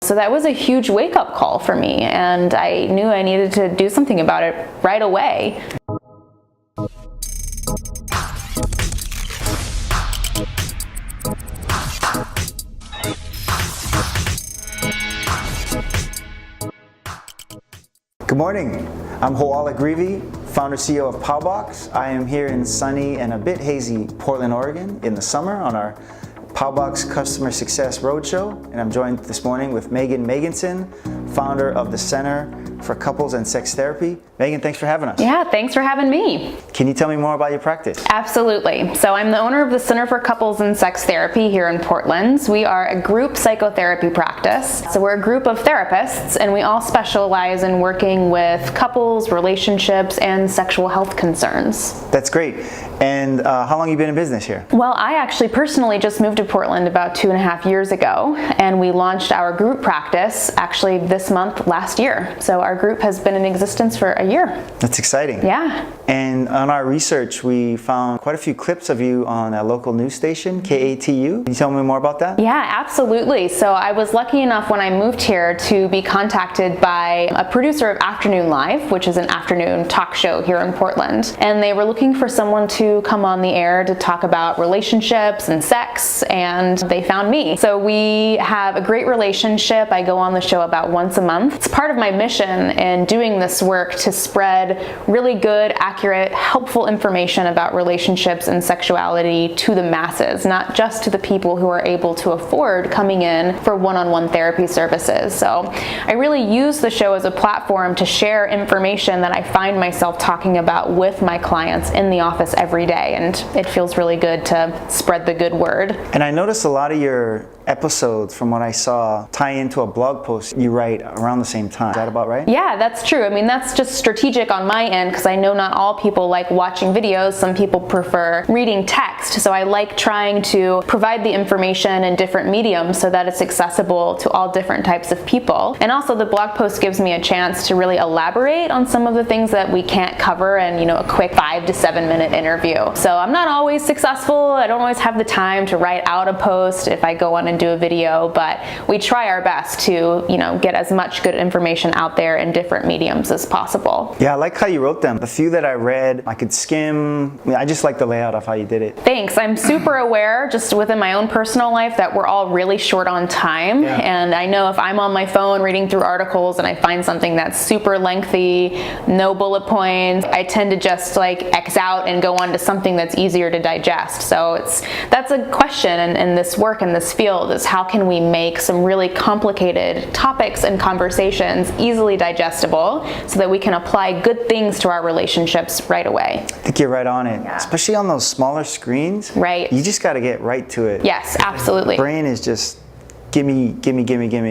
So that was a huge wake-up call for me, and I knew I needed to do something about it right away. Good morning. I'm Hoala Greavy, founder CEO of Paubox. I am here in sunny and a bit hazy Portland, Oregon in the summer on our Paubox Customer Success Roadshow, and I'm joined this morning with Maegan Megginson, founder of the Center for Couples and Sex Therapy. Maegan, thanks for having us. Yeah, thanks for having me. Can you tell me more about your practice? Absolutely. So I'm the owner of the Center for Couples and Sex Therapy here in Portland. We are a group psychotherapy practice. So we're a group of therapists, and we all specialize in working with couples, relationships, and sexual health concerns. That's great. And how long have you been in business here? Well, I actually personally just moved to Portland about 2.5 years ago, and we launched our group practice actually this month last year. So our group has been in existence for a year. That's exciting. Yeah. And on our research, we found quite a few clips of you on a local news station, KATU. Can you tell me more about that? Yeah, absolutely. So I was lucky enough when I moved here to be contacted by a producer of Afternoon Live, which is an afternoon talk show here in Portland. And they were looking for someone to come on the air to talk about relationships and sex, and they found me. So we have a great relationship. I go on the show about once a month. It's part of my mission in doing this work to spread really good, accurate, helpful information about relationships and sexuality to the masses, not just to the people who are able to afford coming in for one-on-one therapy services. So I really use the show as a platform to share information that I find myself talking about with my clients in the office every day, and it feels really good to spread the good word. And I noticed a lot of your episodes, from what I saw, tie into a blog post you write around the same time. Is that about right? Yeah, that's true. I mean, that's just strategic on my end because I know not all people like watching videos. Some people prefer reading text. So I like trying to provide the information in different mediums so that it's accessible to all different types of people. And also the blog post gives me a chance to really elaborate on some of the things that we can't cover in, a quick 5 to 7 minute interview. So I'm not always successful. I don't always have the time to write out a post if I go on and do a video, but we try our best to, get as much good information out there in different mediums as possible. Yeah, I like how you wrote them. The few that I read, I could skim. I just like the layout of how you did it. Thanks. I'm super aware, just within my own personal life, that we're all really short on time. Yeah. And I know if I'm on my phone reading through articles and I find something that's super lengthy, no bullet points, I tend to just X out and go on to something that's easier to digest. So that's a question in this work in this field, is how can we make some really complicated topics and conversations easily digestible so that we can apply good things to our relationships right away. I think you're right on it. Yeah. Especially on those smaller screens. Right. You just got to get right to it. Yes, absolutely. The brain is just gimme.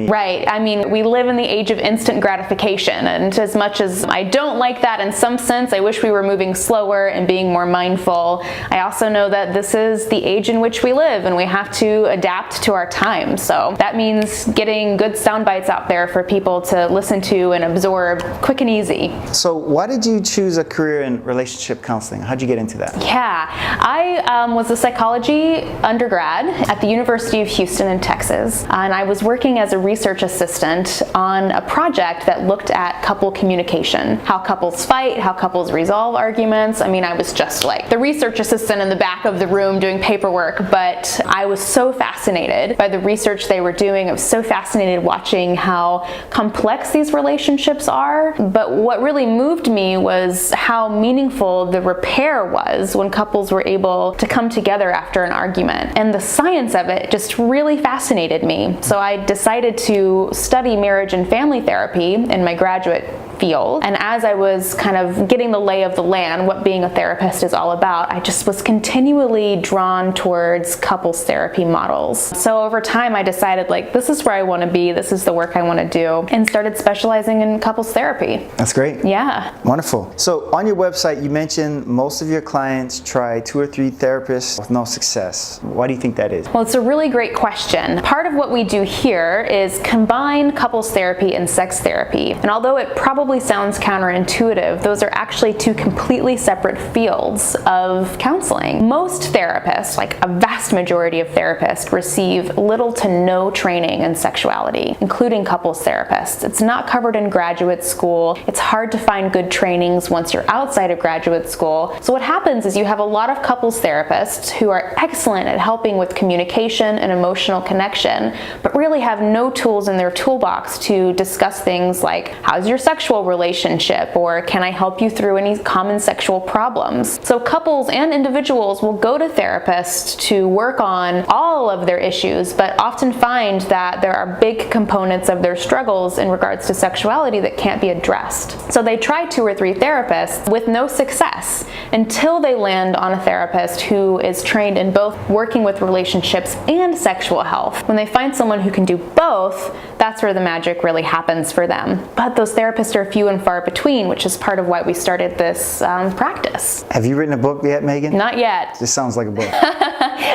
Right. I mean, we live in the age of instant gratification, and as much as I don't like that in some sense, I wish we were moving slower and being more mindful. I also know that this is the age in which we live, and we have to adapt to our time. So that means getting good sound bites out there for people to listen to and absorb quick and easy. So why did you choose a career in relationship counseling? How'd you get into that? Yeah, I was a psychology undergrad at the University of Houston in Texas. And I was working as a research assistant on a project that looked at couple communication, how couples fight, how couples resolve arguments. I mean, I was just like the research assistant in the back of the room doing paperwork, but I was so fascinated by the research they were doing. I was so fascinated watching how complex these relationships are. But what really moved me was how meaningful the repair was when couples were able to come together after an argument. And the science of it just really fascinated me. So I decided to study marriage and family therapy in my graduate field. And as I was kind of getting the lay of the land, what being a therapist is all about, I just was continually drawn towards couples therapy models. So over time, I decided this is where I want to be, this is the work I want to do, and started specializing in couples therapy. That's great. Yeah. Wonderful. So on your website, you mentioned most of your clients try 2 or 3 therapists with no success. Why do you think that is? Well, it's a really great question. Part of what we do here is combine couples therapy and sex therapy. And although it probably probably sounds counterintuitive. Those are actually two completely separate fields of counseling. Most therapists, like a vast majority of therapists, receive little to no training in sexuality, including couples therapists. It's not covered in graduate school. It's hard to find good trainings once you're outside of graduate school. So what happens is you have a lot of couples therapists who are excellent at helping with communication and emotional connection, but really have no tools in their toolbox to discuss things like, how's your sexual relationship, or can I help you through any common sexual problems? So couples and individuals will go to therapists to work on all of their issues, but often find that there are big components of their struggles in regards to sexuality that can't be addressed. So they try 2 or 3 therapists with no success until they land on a therapist who is trained in both working with relationships and sexual health. When they find someone who can do both, that's where the magic really happens for them. But those therapists are few and far between, which is part of why we started this practice. Have you written a book yet, Maegan? Not yet. This sounds like a book.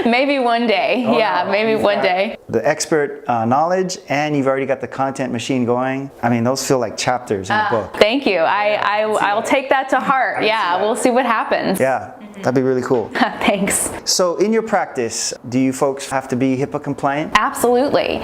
Maybe one day. Maybe one day. The expert knowledge, and you've already got the content machine going. I mean, those feel like chapters in a book. Thank you. I'll take that to heart. Yeah, we'll see what happens. Yeah, that'd be really cool. Thanks. So in your practice, do you folks have to be HIPAA compliant? Absolutely.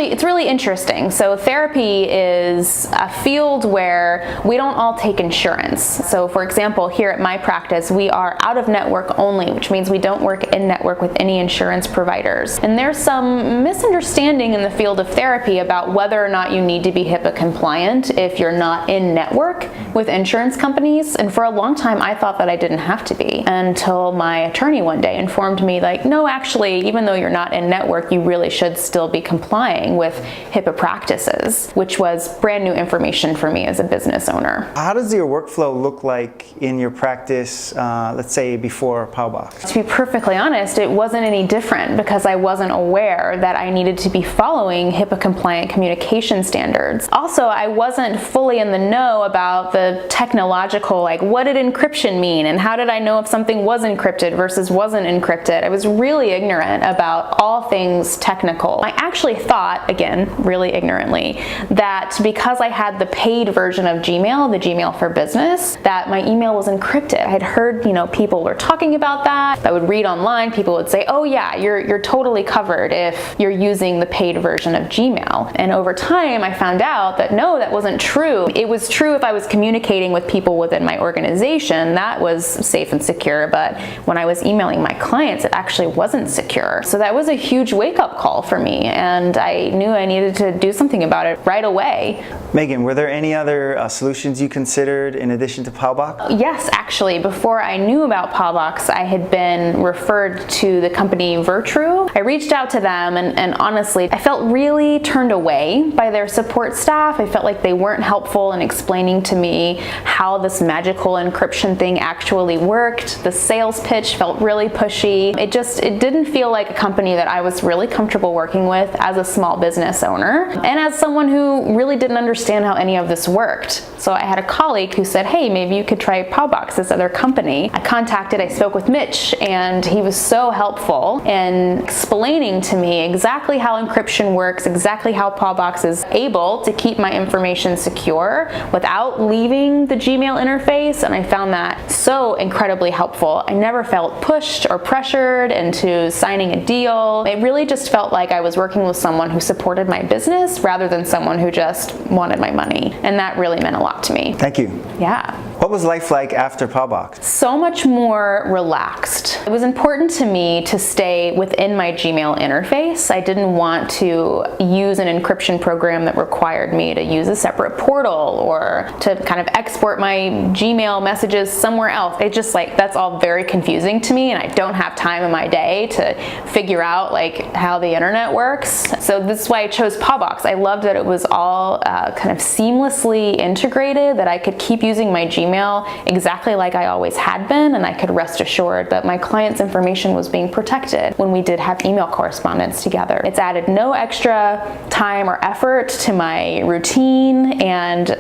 It's really interesting. So therapy is a field where we don't all take insurance. So for example, here at my practice, we are out of network only, which means we don't work in network with any insurance providers. And there's some misunderstanding in the field of therapy about whether or not you need to be HIPAA compliant if you're not in network with insurance companies. And for a long time, I thought that I didn't have to be, until my attorney one day informed me, like, no, actually, even though you're not in network, you really should still be complying with HIPAA practices, which was brand new information for me as a business owner. How does your workflow look like in your practice, let's say before Paubox? To be perfectly honest, it wasn't any different because I wasn't aware that I needed to be following HIPAA compliant communication standards. Also, I wasn't fully in the know about the technological, like, what did encryption mean and how did I know if something was encrypted versus wasn't encrypted? I was really ignorant about all things technical. I actually thought, again, really ignorantly, that because I had the paid version of Gmail, the Gmail for Business, that my email was encrypted. I had heard, people were talking about that. I would read online, people would say, oh yeah, you're totally covered if you're using the paid version of Gmail. And over time, I found out that no, that wasn't true. It was true if I was communicating with people within my organization, that was safe and secure, but when I was emailing my clients, it actually wasn't secure. So that was a huge wake-up call for me, and I knew I needed to do something about it right away. Maegan, were there any other solutions you considered in addition to Paubox? Yes, actually, before I knew about Paubox, I had been referred to the company Virtru. I reached out to them, and honestly, I felt really turned away by their support staff. I felt like they weren't helpful in explaining to me how this magical encryption thing actually worked. The sales pitch felt really pushy. It didn't feel like a company that I was really comfortable working with as a small business owner and as someone who really didn't understand how any of this worked. So I had a colleague who said, hey, maybe you could try Paubox, this other company. I spoke with Mitch, and he was so helpful in explaining to me exactly how encryption works, exactly how Paubox is able to keep my information secure without leaving the Gmail interface, and I found that so incredibly helpful. I never felt pushed or pressured into signing a deal. It really just felt like I was working with someone who supported my business rather than someone who just wanted my money, and that really meant a lot to me. Thank you. Yeah. What was life like after Paubox? So much more relaxed. It was important to me to stay within my Gmail interface. I didn't want to use an encryption program that required me to use a separate portal or to kind of export my Gmail messages somewhere else. That's all very confusing to me, and I don't have time in my day to figure out how the internet works. So this is why I chose Paubox. I loved that it was all kind of seamlessly integrated, that I could keep using my Gmail email exactly like I always had been, and I could rest assured that my client's information was being protected when we did have email correspondence together. It's added no extra time or effort to my routine, and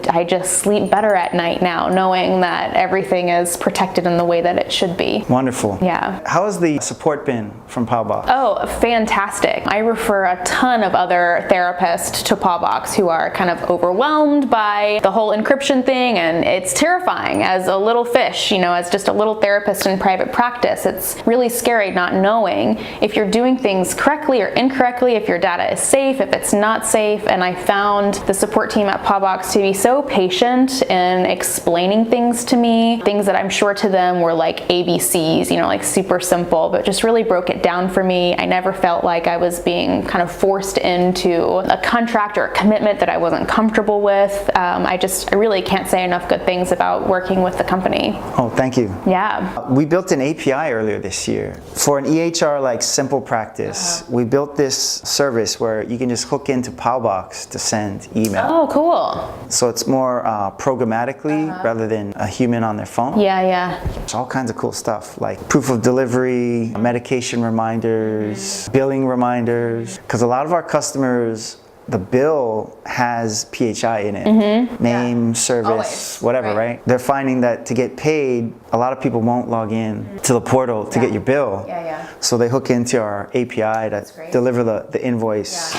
I just sleep better at night now knowing that everything is protected in the way that it should be. Wonderful. Yeah. How has the support been from Paubox? Oh, fantastic. I refer a ton of other therapists to Paubox who are kind of overwhelmed by the whole encryption thing, and it's terrifying as a little fish, as just a little therapist in private practice. It's really scary not knowing if you're doing things correctly or incorrectly, if your data is safe, if it's not safe, and I found the support team at Paubox to be so patient in explaining things to me, things that I'm sure to them were like ABCs, like super simple, but just really broke it down for me. I never felt like I was being kind of forced into a contract or a commitment that I wasn't comfortable with. I really can't say enough good things about working with the company. Oh, thank you. Yeah. We built an API earlier this year for an EHR like simple practice. We built this service where you can just hook into Paubox to send email. Oh, cool. So it's more programmatically rather than a human on their phone. Yeah. There's all kinds of cool stuff like proof of delivery, medication reminders, billing reminders, because a lot of our customers, the bill has PHI in it. Name, service, Always. whatever, right? They're finding that to get paid, a lot of people won't log in to the portal to get your bill. Yeah. So they hook into our API to deliver the invoice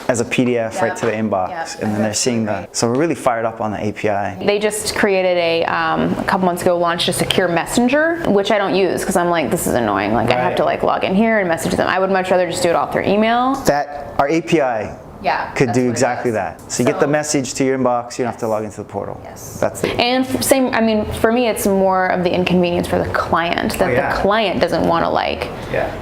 as a PDF right to the inbox, and then they're seeing that. So we're really fired up on the API. They just created a couple months ago, launched a secure messenger, which I don't use because I'm like, this is annoying. Like I have to log in here and message them. I would much rather just do it all through email. That our API could do exactly that. So you get the message to your inbox, you don't have to log into the portal. That's it. And for me, it's more of the inconvenience for the client that the client doesn't want to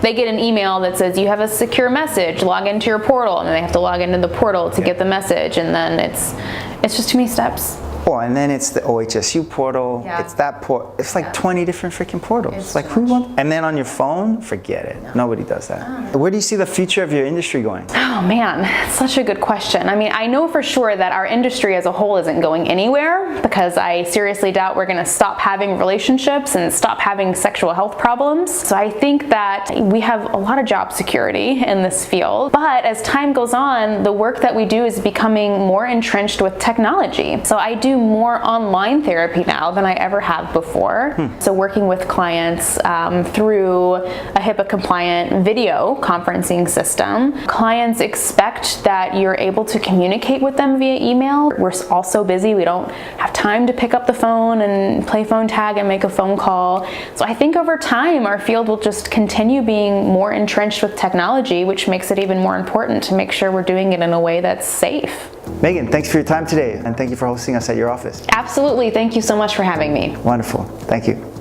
they get an email that says you have a secure message, log into your portal, and then they have to log into the portal to get the message, and then it's just too many steps. Oh, and then it's the OHSU portal. It's that it's like 20 different freaking portals. It's like who wants? And then on your phone, forget it. Nobody does that. Where do you see the future of your industry going? Oh man, it's such a good question. I mean, I know for sure that our industry as a whole isn't going anywhere because I seriously doubt we're going to stop having relationships and stop having sexual health problems. So I think that we have a lot of job security in this field. But as time goes on, the work that we do is becoming more entrenched with technology. So I do more online therapy now than I ever have before. So working with clients through a HIPAA compliant video conferencing system. Clients expect that you're able to communicate with them via email. We're all so busy, we don't have time to pick up the phone and play phone tag and make a phone call. So I think over time our field will just continue being more entrenched with technology, which makes it even more important to make sure we're doing it in a way that's safe. Maegan, thanks for your time today, and thank you for hosting us at your office. Absolutely. Thank you so much for having me. Wonderful. Thank you.